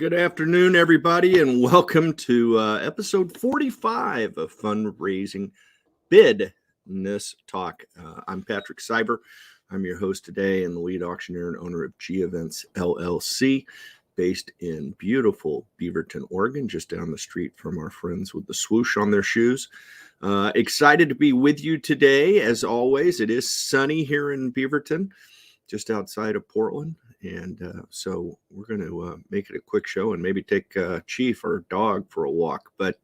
Good afternoon, everybody, and welcome to episode 45 of Fundraising BIDness Talk. I'm Patrick Cyber. I'm your host today and the lead auctioneer and owner of G-Events LLC, based in beautiful Beaverton, Oregon, just down the street from our friends with the swoosh on their shoes. Excited to be with you today. As always, it is sunny here in Beaverton, just outside of Portland. And so we're going to make it a quick show and maybe take Chief, our dog, for a walk. But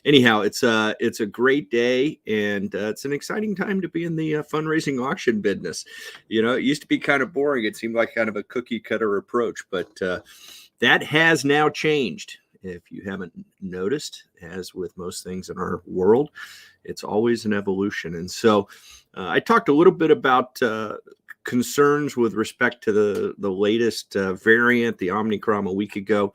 anyhow, it's a great day, and it's an exciting time to be in the fundraising auction business. You know, it used to be kind of boring. It seemed like kind of a cookie cutter approach, but that has now changed. If you haven't noticed, as with most things in our world, it's always an evolution. And so I talked a little bit about concerns with respect to the latest variant, the Omicron, a week ago.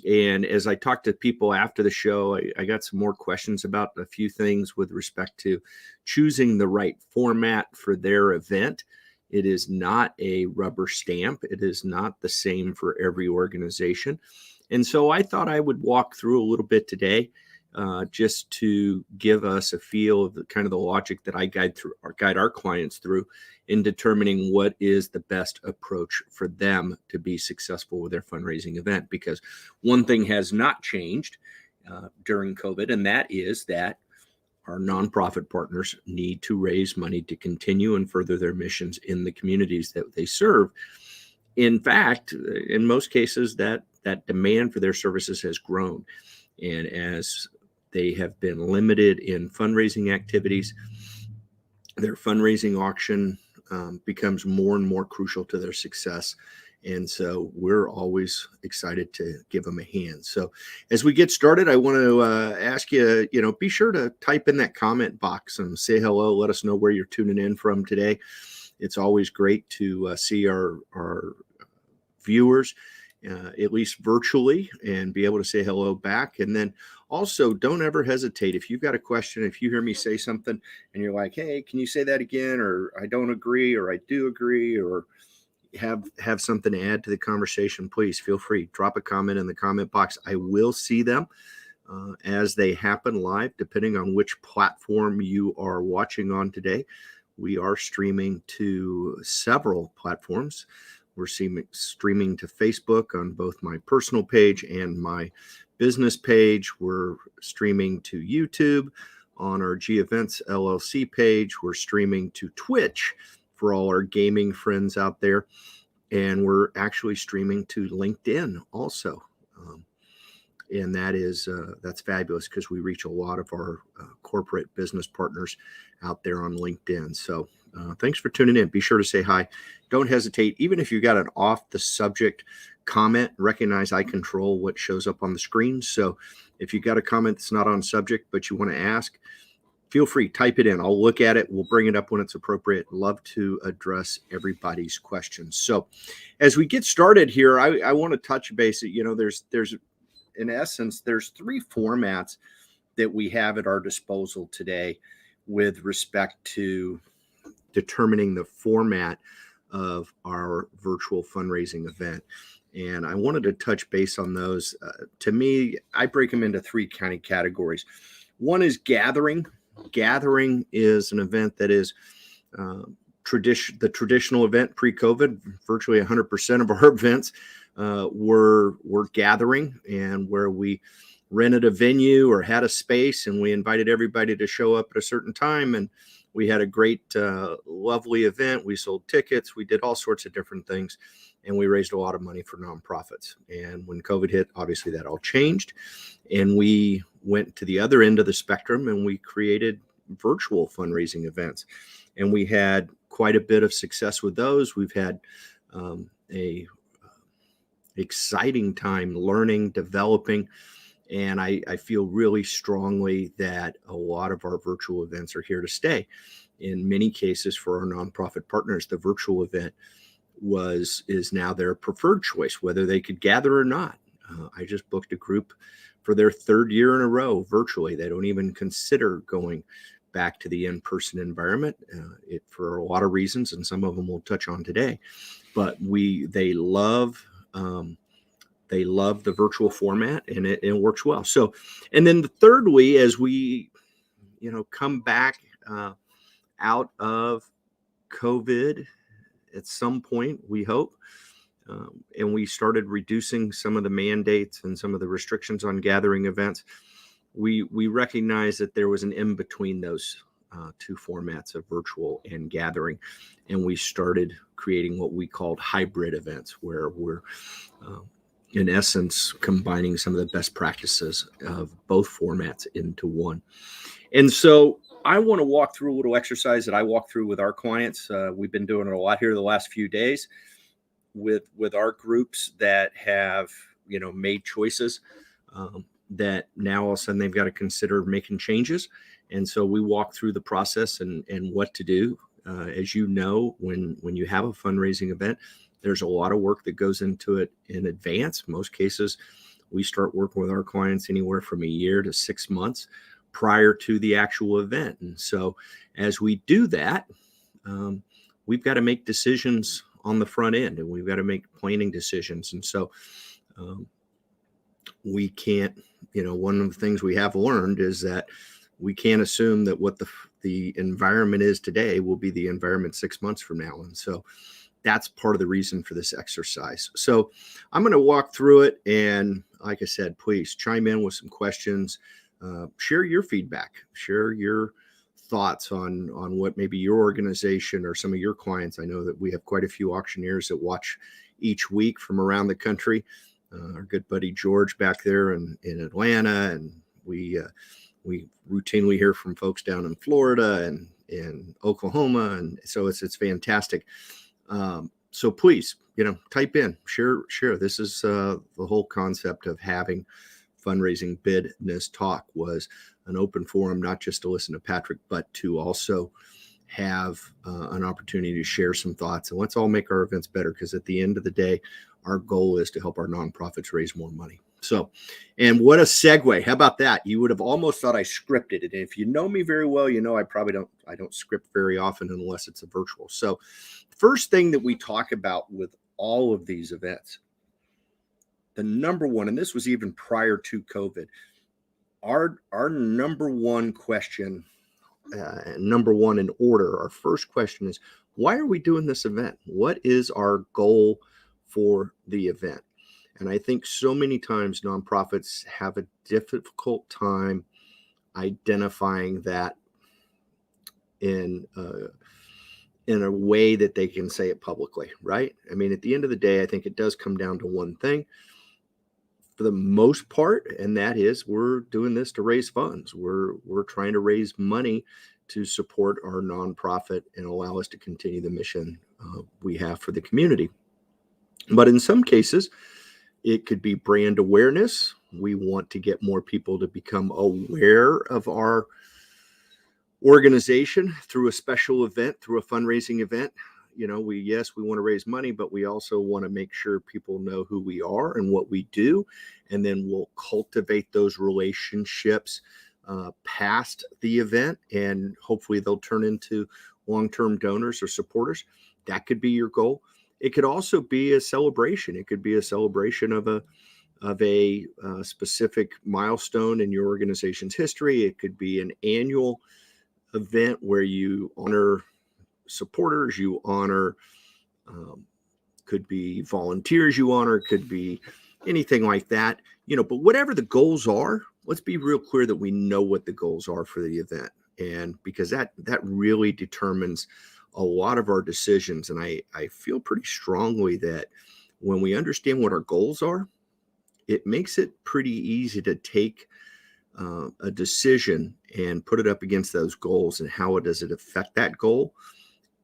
And as I talked to people after the show, I got some more questions about a few things with respect to choosing the right format for their event. It is not a rubber stamp. It is not the same for every organization. And so I thought I would walk through a little bit today, just to give us a feel of the kind of the logic that I guide our clients through in determining what is the best approach for them to be successful with their fundraising event. Because one thing has not changed during COVID, and that is that our nonprofit partners need to raise money to continue and further their missions in the communities that they serve. In fact, in most cases, that demand for their services has grown. And as they have been limited in fundraising activities, their fundraising auction becomes more and more crucial to their success. And so we're always excited to give them a hand. So as we get started, I want to ask you, be sure to type in that comment box and say hello. Let us know where you're tuning in from today. It's always great to see our viewers, at least virtually, and be able to say hello back. And then also, don't ever hesitate. If you've got a question, if you hear me say something and you're like, hey, can you say that again? Or I don't agree, or I do agree, or have something to add to the conversation, please feel free. Drop a comment in the comment box. I will see them as they happen live, depending on which platform you are watching on today. We are streaming to several platforms. We're streaming to Facebook on both my personal page and my business page. We're streaming to YouTube on our G Events LLC page. We're streaming to Twitch for all our gaming friends out there. And we're actually streaming to LinkedIn also. And that's fabulous because we reach a lot of our corporate business partners out there on LinkedIn. So thanks for tuning in. Be sure to say hi. Don't hesitate. Even if you've got an off the subject comment, recognize I control what shows up on the screen. So if you've got a comment that's not on subject, but you want to ask, feel free, type it in. I'll look at it. We'll bring it up when it's appropriate. Love to address everybody's questions. So as we get started here, I want to touch base. There's in essence, there's three formats that we have at our disposal today with respect to determining the format of our virtual fundraising event. And I wanted to touch base on those. To me, I break them into three kind of categories. One is gathering. Gathering is an event that is the traditional event pre-COVID. Virtually 100% of our events were gathering, and where we rented a venue or had a space and we invited everybody to show up at a certain time, and we had a great, lovely event. We sold tickets. We did all sorts of different things, and we raised a lot of money for nonprofits. And when COVID hit, obviously that all changed, and we went to the other end of the spectrum and we created virtual fundraising events. And we had quite a bit of success with those. We've had a exciting time learning, developing, and I feel really strongly that a lot of our virtual events are here to stay. In many cases, for our nonprofit partners, the virtual event is now their preferred choice, whether they could gather or not. I just booked a group for their third year in a row virtually. They don't even consider going back to the in-person environment for a lot of reasons, and some of them we'll touch on today. But they love they love the virtual format, and it works well. So, and then thirdly, as we, come back out of COVID at some point, we hope, and we started reducing some of the mandates and some of the restrictions on gathering events, we recognized that there was an in between those two formats of virtual and gathering, and we started creating what we called hybrid events, where we're in essence combining some of the best practices of both formats into one. And so I want to walk through a little exercise that I walk through with our clients. We've been doing it a lot here the last few days with our groups that have made choices that now all of a sudden they've got to consider making changes. And so we walk through the process and what to do. As you know, when you have a fundraising event, there's a lot of work that goes into it in advance. Most cases, we start working with our clients anywhere from a year to 6 months prior to the actual event. And so as we do that, we've got to make decisions on the front end, and we've got to make planning decisions. And so we can't, one of the things we have learned is that we can't assume that what the environment is today will be the environment 6 months from now. And so that's part of the reason for this exercise. So I'm going to walk through it. And like I said, please chime in with some questions, share your feedback, share your thoughts on what maybe your organization or some of your clients. I know that we have quite a few auctioneers that watch each week from around the country. Our good buddy George back there in Atlanta, and we routinely hear from folks down in Florida and in Oklahoma, and so it's fantastic. So please, type in, share. This is the whole concept of having Fundraising BIDness Talk, was an open forum, not just to listen to Patrick, but to also have an opportunity to share some thoughts. And let's all make our events better, because at the end of the day, our goal is to help our nonprofits raise more money. So, and what a segue. How about that? You would have almost thought I scripted it. And if you know me very well, I don't script very often unless it's a virtual. So first thing that we talk about with all of these events, the number one, and this was even prior to COVID, our number one question, number one in order, our first question is, why are we doing this event? What is our goal for the event? And I think so many times nonprofits have a difficult time identifying that in a way that they can say it publicly, right? I mean, at the end of the day, I think it does come down to one thing for the most part, and that is we're doing this to raise funds. We're trying to raise money to support our nonprofit and allow us to continue the mission we have for the community. But in some cases, it could be brand awareness. We want to get more people to become aware of our organization through a special event, through a fundraising event. We want to raise money, but we also want to make sure people know who we are and what we do. And then we'll cultivate those relationships past the event, and hopefully they'll turn into long-term donors or supporters. That could be your goal. It could also be a celebration. It could be a celebration of a specific milestone in your organization's history. It could be an annual event where you honor supporters, you honor, could be volunteers you honor, could be anything like that, but whatever the goals are, let's be real clear that we know what the goals are for the event. And because that really determines a lot of our decisions. And I feel pretty strongly that when we understand what our goals are, it makes it pretty easy to take a decision and put it up against those goals and how does it affect that goal.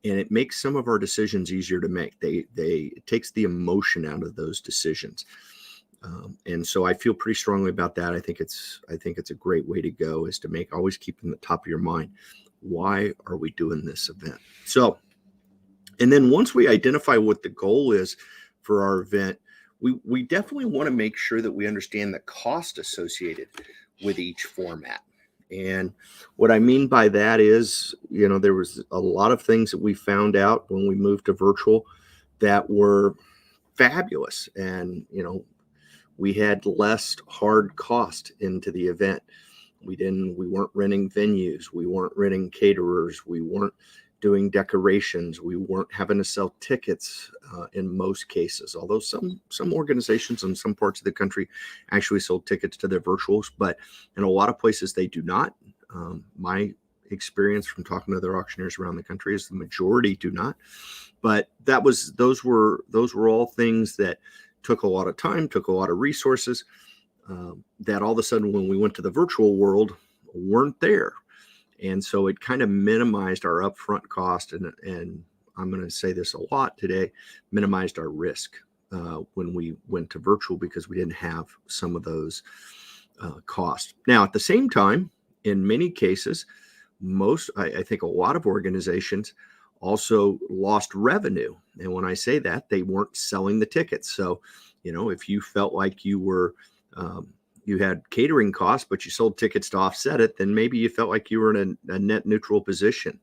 And it makes some of our decisions easier to make. It takes the emotion out of those decisions. And so I feel pretty strongly about that. I think it's a great way to go, is to always keep in the top of your mind, why are we doing this event? So, and then once we identify what the goal is for our event, we definitely want to make sure that we understand the cost associated with each format. And what I mean by that is, there was a lot of things that we found out when we moved to virtual that were fabulous. And, We had less hard cost into the event. We weren't renting venues. We weren't renting caterers. We weren't doing decorations. We weren't having to sell tickets in most cases, although some organizations in some parts of the country actually sold tickets to their virtuals, but in a lot of places they do not. My experience from talking to other auctioneers around the country is the majority do not. But those were all things that took a lot of time, took a lot of resources, that all of a sudden when we went to the virtual world weren't there. And so it kind of minimized our upfront cost, and I'm going to say this a lot today, minimized our risk when we went to virtual, because we didn't have some of those costs. Now, at the same time, in many cases, I think a lot of organizations also lost revenue. And when I say that, they weren't selling the tickets. So, if you felt like you were you had catering costs, but you sold tickets to offset it, then maybe you felt like you were in a net neutral position.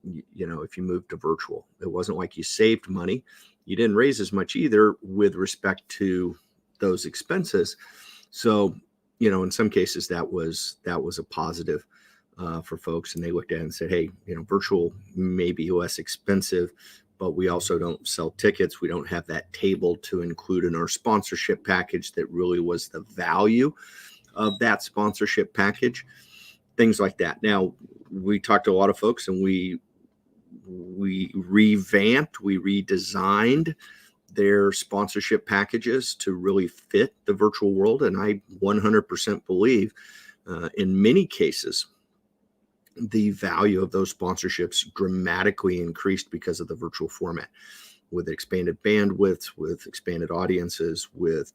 If you moved to virtual, it wasn't like you saved money. You didn't raise as much either with respect to those expenses. So, in some cases that was a positive for folks, and they looked at it and said, hey, virtual may be less expensive, but we also don't sell tickets. We don't have that table to include in our sponsorship package that really was the value of that sponsorship package, things like that. Now, we talked to a lot of folks, and we revamped, we redesigned their sponsorship packages to really fit the virtual world. And I 100% believe in many cases, the value of those sponsorships dramatically increased because of the virtual format, with expanded bandwidths, with expanded audiences, with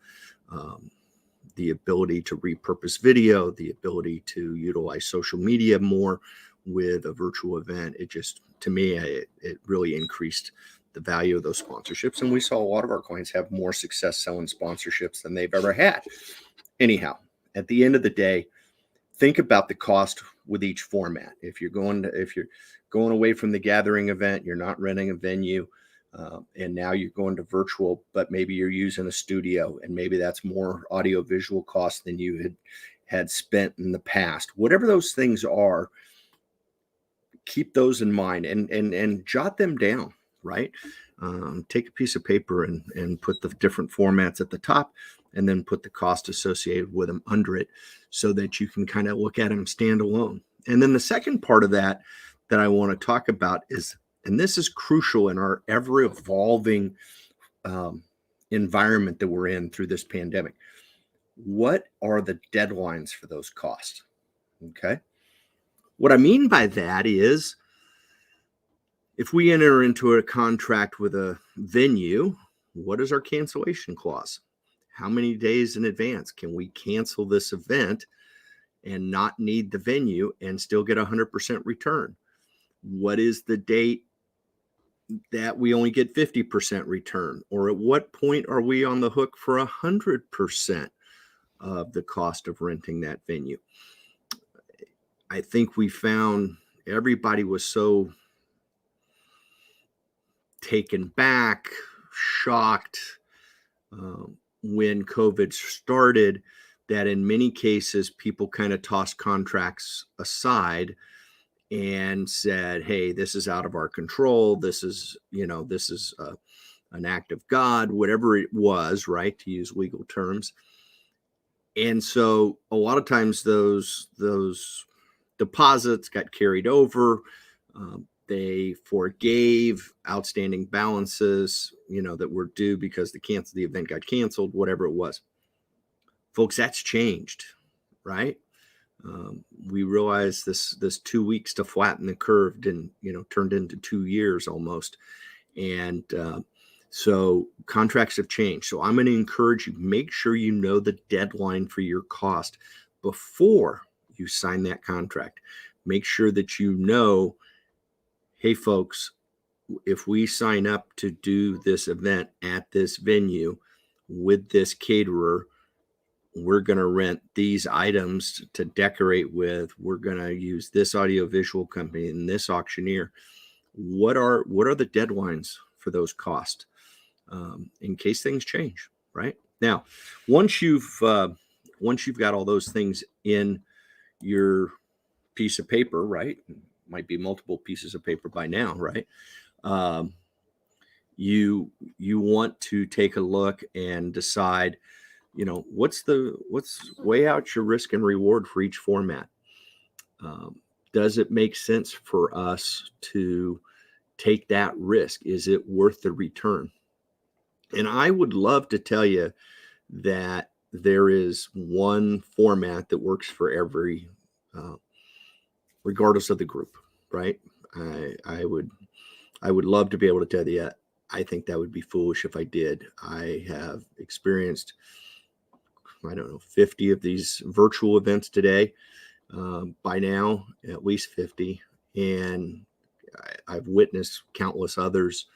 the ability to repurpose video, the ability to utilize social media more with a virtual event. It just, to me, it really increased the value of those sponsorships. And we saw a lot of our clients have more success selling sponsorships than they've ever had. Anyhow, at the end of the day, think about the cost with each format. If you're going away from the gathering event, you're not renting a venue, and now you're going to virtual, but maybe you're using a studio, and maybe that's more audio visual cost than you had spent in the past. Whatever those things are, keep those in mind and jot them down, right? Take a piece of paper and put the different formats at the top, and then put the cost associated with them under it, so that you can kind of look at them standalone. And then the second part of that I want to talk about is, and this is crucial in our ever evolving environment that we're in through this pandemic. What are the deadlines for those costs? Okay. What I mean by that is, if we enter into a contract with a venue, what is our cancellation clause? How many days in advance can we cancel this event and not need the venue and still get 100% return? What is the date that we only get 50% return? Or at what point are we on the hook for 100% of the cost of renting that venue? I think we found everybody was so taken back, shocked, when COVID started, that in many cases people kind of tossed contracts aside and said, hey, this is out of our control. This is an act of God, whatever it was, right, to use legal terms. And so a lot of times those deposits got carried over. They forgave outstanding balances, that were due because the event got canceled, whatever it was. Folks, that's changed, right? We realized this 2 weeks to flatten the curve turned into 2 years almost. And so contracts have changed. So I'm going to encourage you, make sure you know the deadline for your cost before you sign that contract. Make sure that you know, hey, folks, if we sign up to do this event at this venue with this caterer, we're going to rent these items to decorate with. We're going to use this audiovisual company and this auctioneer. What are the deadlines for those costs in case things change, right? Now, once you've got all those things in your piece of paper, right? Might be multiple pieces of paper by now, right? Um, you want to take a look and decide, what's weigh out your risk and reward for each format. Does it make sense for us to take that risk? Is it worth the return? And I would love to tell you that there is one format that works for every, uh, regardless of the group, right? I would love to be able to tell you that. I think that would be foolish if I did. I have experienced, I don't know, 50 of these virtual events today. By now, at least 50. And I've witnessed countless others.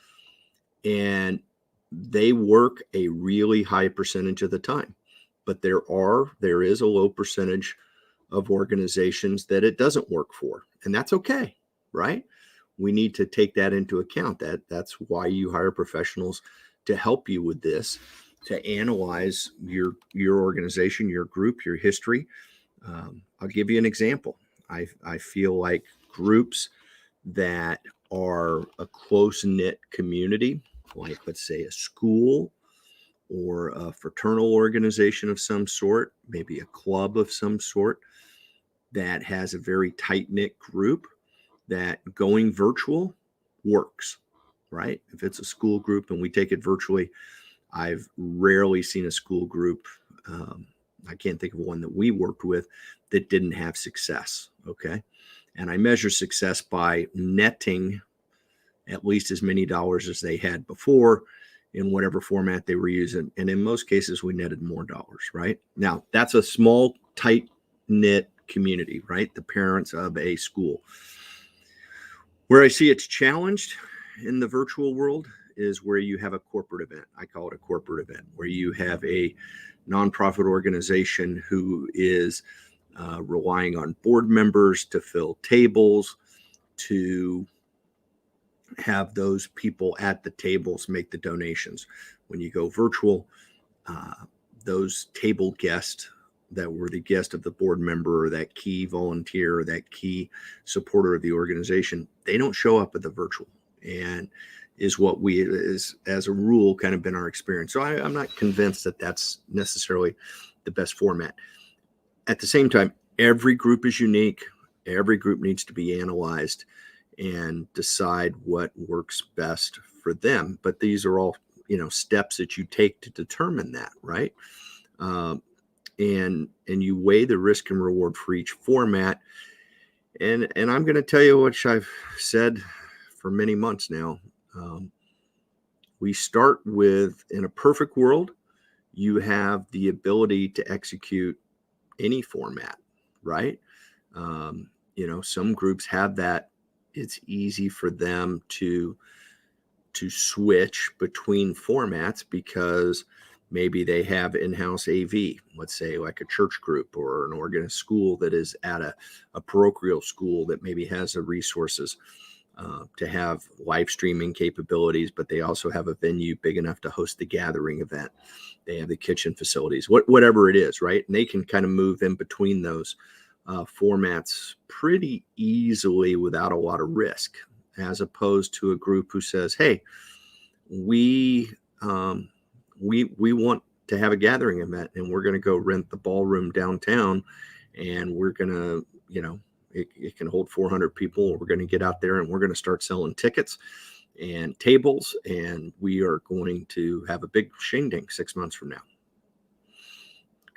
And they work a really high percentage of the time. But there is a low percentage of organizations that it doesn't work for. And that's okay, right? We need to take that into account. That's why you hire professionals to help you with this, to analyze your organization, your group, your history. I'll give you an example. I feel like groups that are a close-knit community, like let's say a school or a fraternal organization of some sort, maybe a club of some sort, that has a very tight-knit group, that going virtual works, right? If it's a school group and we take it virtually, I've rarely seen a school group, I can't think of one that we worked with, that didn't have success, okay? And I measure success by netting at least as many dollars as they had before in whatever format they were using. And in most cases, we netted more dollars, right? Now, that's a small, tight-knit community, right? The parents of a school. Where I see it's challenged in the virtual world is where you have a corporate event. I call it a corporate event, where you have a nonprofit organization who is relying on board members to fill tables, to have those people at the tables make the donations. When you go virtual, those table guests that were the guest of the board member or that key volunteer or that key supporter of the organization, they don't show up at the virtual, and is what we is as a rule kind of been our experience. So I'm not convinced that that's necessarily the best format. At the same time, every group is unique. Every group needs to be analyzed and decide what works best for them. But these are all, steps that you take to determine that, right? And you weigh the risk and reward for each format. And I'm going to tell you, which I've said for many months now. We start with, in a perfect world, you have the ability to execute any format, right? Some groups have that. It's easy for them to switch between formats because maybe they have in-house AV, let's say like a church group or an organist school that is at a parochial school that maybe has the resources to have live streaming capabilities, but they also have a venue big enough to host the gathering event. They have the kitchen facilities, whatever it is, right? And they can kind of move in between those formats pretty easily without a lot of risk, as opposed to a group who says, "Hey, we want to have a gathering event, and we're going to go rent the ballroom downtown, and we're going to, it can hold 400 people. We're going to get out there and we're going to start selling tickets and tables, and we are going to have a big shindig 6 months from now."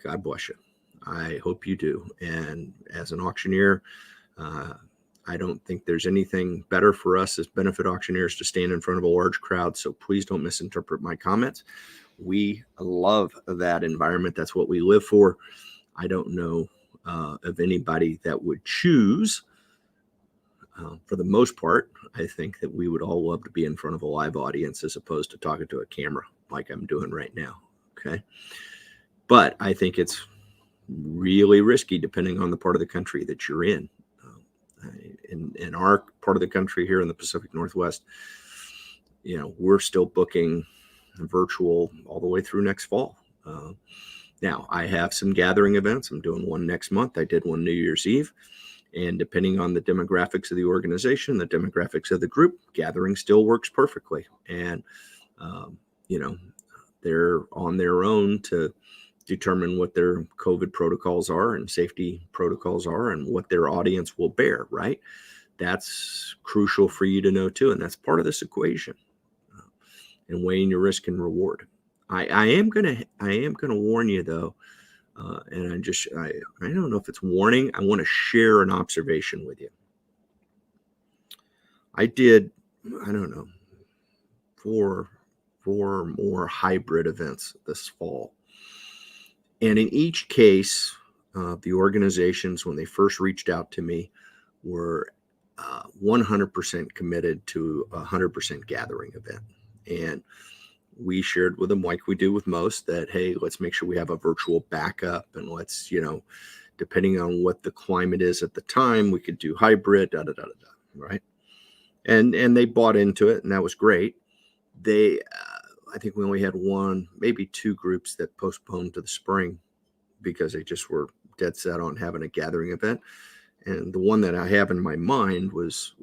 God bless you. I hope you do. And as an auctioneer, I don't think there's anything better for us as benefit auctioneers to stand in front of a large crowd. So please don't misinterpret my comments. We love that environment. That's what we live for. I don't know of anybody that would choose. For the most part, I think that we would all love to be in front of a live audience as opposed to talking to a camera like I'm doing right now. Okay. But I think it's really risky depending on the part of the country that you're in. In our part of the country here in the Pacific Northwest, we're still booking virtual all the way through next fall. Now, I have some gathering events. I'm doing one next month. I did one New Year's Eve. And depending on the demographics of the organization, the demographics of the group, gathering still works perfectly. And, you know, they're on their own to determine what their COVID protocols are and safety protocols are and what their audience will bear, right? That's crucial for you to know too. And that's part of this equation and weighing your risk and reward. I am gonna warn you though, and I don't know if it's warning. I want to share an observation with you. I did, I don't know, four more hybrid events this fall, and in each case, the organizations when they first reached out to me were 100% committed to a 100% gathering event, and we shared with them, like we do with most, that, hey, let's make sure we have a virtual backup, and let's, depending on what the climate is at the time, we could do hybrid, right? And they bought into it, and that was great. I think we only had one, maybe two groups that postponed to the spring because they just were dead set on having a gathering event. And the one that I have in my mind was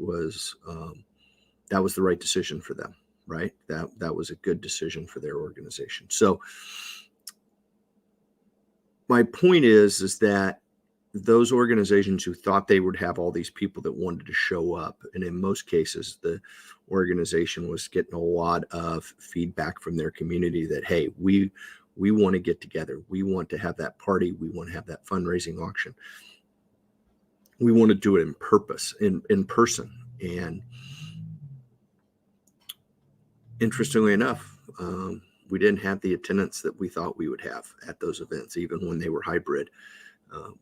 that was the right decision for them. Right? That was a good decision for their organization. So my point is that those organizations who thought they would have all these people that wanted to show up, and in most cases, the organization was getting a lot of feedback from their community that, hey, we want to get together. We want to have that party. We want to have that fundraising auction. We want to do it in person. And interestingly enough, we didn't have the attendance that we thought we would have at those events. Even when they were hybrid,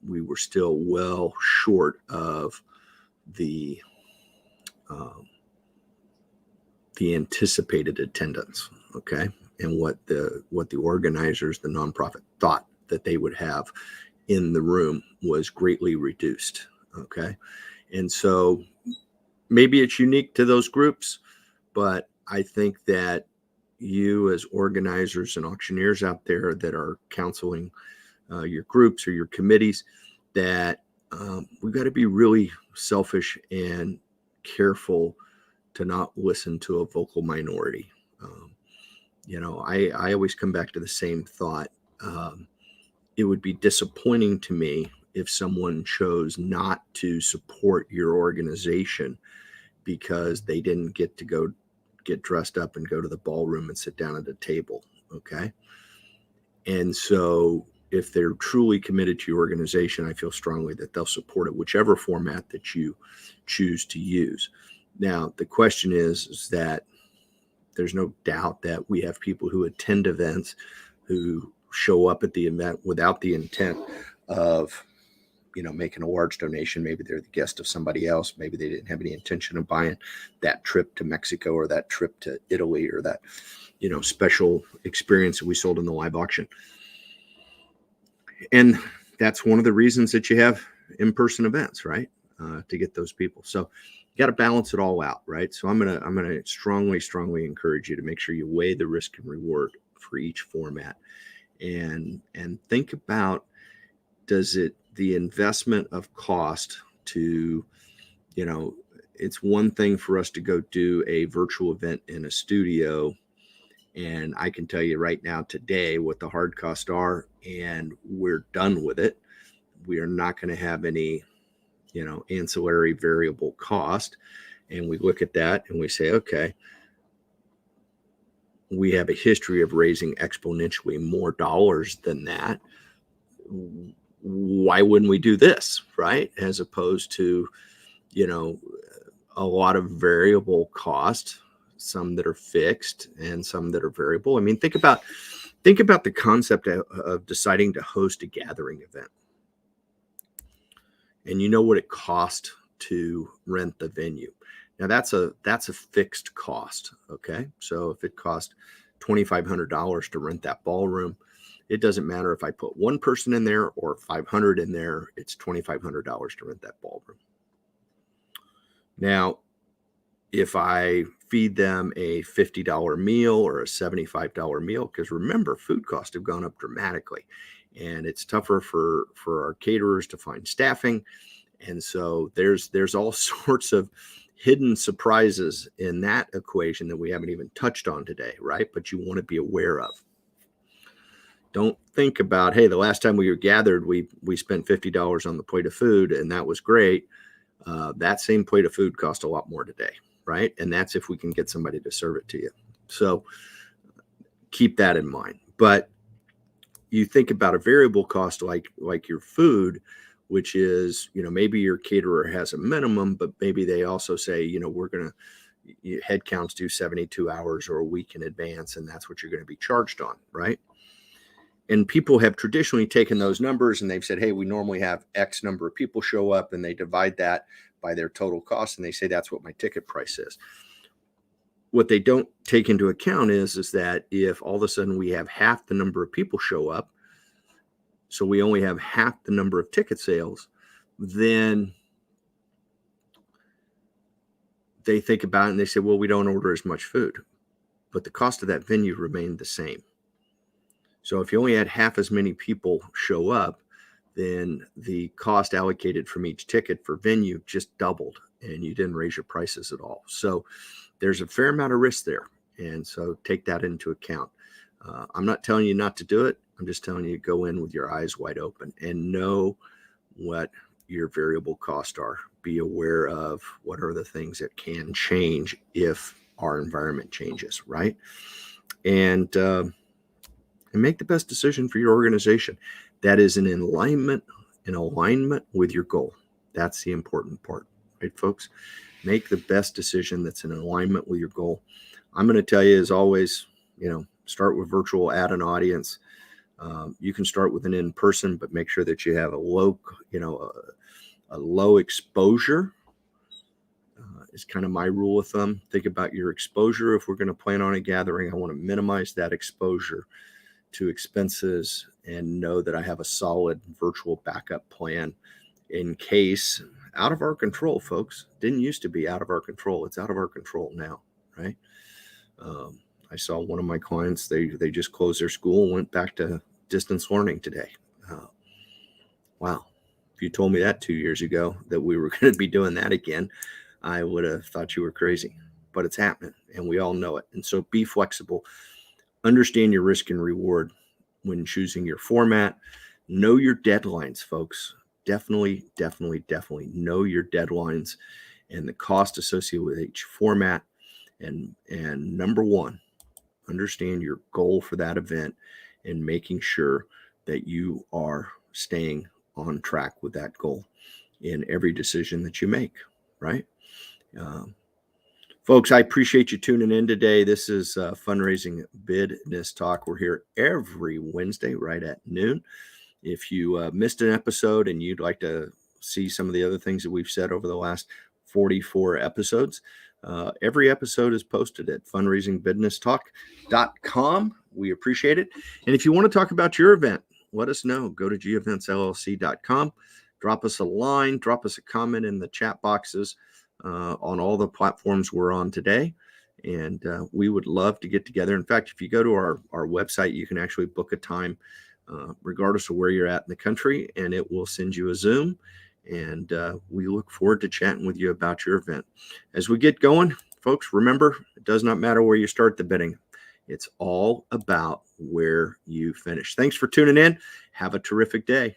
we were still well short of the anticipated attendance. Okay, and what the organizers, the nonprofit, thought that they would have in the room was greatly reduced. Okay, and so maybe it's unique to those groups, but I think that you as organizers and auctioneers out there that are counseling your groups or your committees, that we've got to be really selfish and careful to not listen to a vocal minority. I always come back to the same thought. It would be disappointing to me if someone chose not to support your organization because they didn't get to get dressed up and go to the ballroom and sit down at a table. Okay. And so if they're truly committed to your organization, I feel strongly that they'll support it, whichever format that you choose to use. Now, the question is that there's no doubt that we have people who attend events who show up at the event without the intent of making a large donation. Maybe they're the guest of somebody else. Maybe they didn't have any intention of buying that trip to Mexico or that trip to Italy or that, special experience that we sold in the live auction. And that's one of the reasons that you have in-person events, right? To get those people. So you got to balance it all out, right? So I'm gonna strongly encourage you to make sure you weigh the risk and reward for each format, and think about, the investment of cost to, it's one thing for us to go do a virtual event in a studio. And I can tell you right now today what the hard costs are, and we're done with it. We are not going to have any, ancillary variable cost. And we look at that and we say, okay, we have a history of raising exponentially more dollars than that. Why wouldn't we do this, right? As opposed to, a lot of variable cost, some that are fixed and some that are variable. I mean, think about the concept of deciding to host a gathering event. And you know what it costs to rent the venue. Now that's a fixed cost. Okay. So if it cost $2,500 to rent that ballroom, it doesn't matter if I put one person in there or 500 in there, it's $2,500 to rent that ballroom. Now, if I feed them a $50 meal or a $75 meal, because remember, food costs have gone up dramatically, and it's tougher for our caterers to find staffing. And so there's all sorts of hidden surprises in that equation that we haven't even touched on today, right? But you want to be aware of. Don't think about, hey, the last time we were gathered, we spent $50 on the plate of food, and that was great. That same plate of food cost a lot more today, right? And that's if we can get somebody to serve it to you. So keep that in mind. But you think about a variable cost like your food, which is, maybe your caterer has a minimum, but maybe they also say, we're going to head counts do 72 hours or a week in advance, and that's what you're going to be charged on, right? And people have traditionally taken those numbers and they've said, hey, we normally have X number of people show up, and they divide that by their total cost, and they say that's what my ticket price is. What they don't take into account is that if all of a sudden we have half the number of people show up, so we only have half the number of ticket sales, then they think about it and they say, well, we don't order as much food, but the cost of that venue remained the same. So if you only had half as many people show up, then the cost allocated from each ticket for venue just doubled, and you didn't raise your prices at all. So there's a fair amount of risk there. And so take that into account. I'm not telling you not to do it. I'm just telling you to go in with your eyes wide open and know what your variable costs are. Be aware of what are the things that can change if our environment changes, right? And make the best decision for your organization that is in alignment with your goal. That's the important part, right, folks? Make the best decision that's in alignment with your goal. I'm going to tell you, as always, start with virtual, add an audience. You can start with an in-person, but make sure that you have a low exposure. Is kind of my rule of thumb. Think about your exposure. If we're going to plan on a gathering, I want to minimize that exposure to expenses and know that I have a solid virtual backup plan in case. Out of our control, folks. Didn't used to be out of our control. It's out of our control now, right? I saw one of my clients, they just closed their school and went back to distance learning today. Wow. If you told me that 2 years ago that we were going to be doing that again, I would have thought you were crazy, but it's happening and we all know it. And so be flexible. Understand your risk and reward when choosing your format. Know your deadlines, folks. Definitely know your deadlines and the cost associated with each format. And number one, understand your goal for that event and making sure that you are staying on track with that goal in every decision that you make, right? Folks, I appreciate you tuning in today. This is Fundraising BIDness Talk. We're here every Wednesday right at noon. If you missed an episode and you'd like to see some of the other things that we've said over the last 44 episodes, every episode is posted at fundraisingbidnesstalk.com. We appreciate it. And if you want to talk about your event, let us know. Go to geventsllc.com. Drop us a line. Drop us a comment in the chat boxes on all the platforms we're on today. And we would love to get together. In fact, if you go to our website, you can actually book a time regardless of where you're at in the country, and it will send you a Zoom. And we look forward to chatting with you about your event. As we get going, folks, remember, it does not matter where you start the bidding. It's all about where you finish. Thanks for tuning in. Have a terrific day.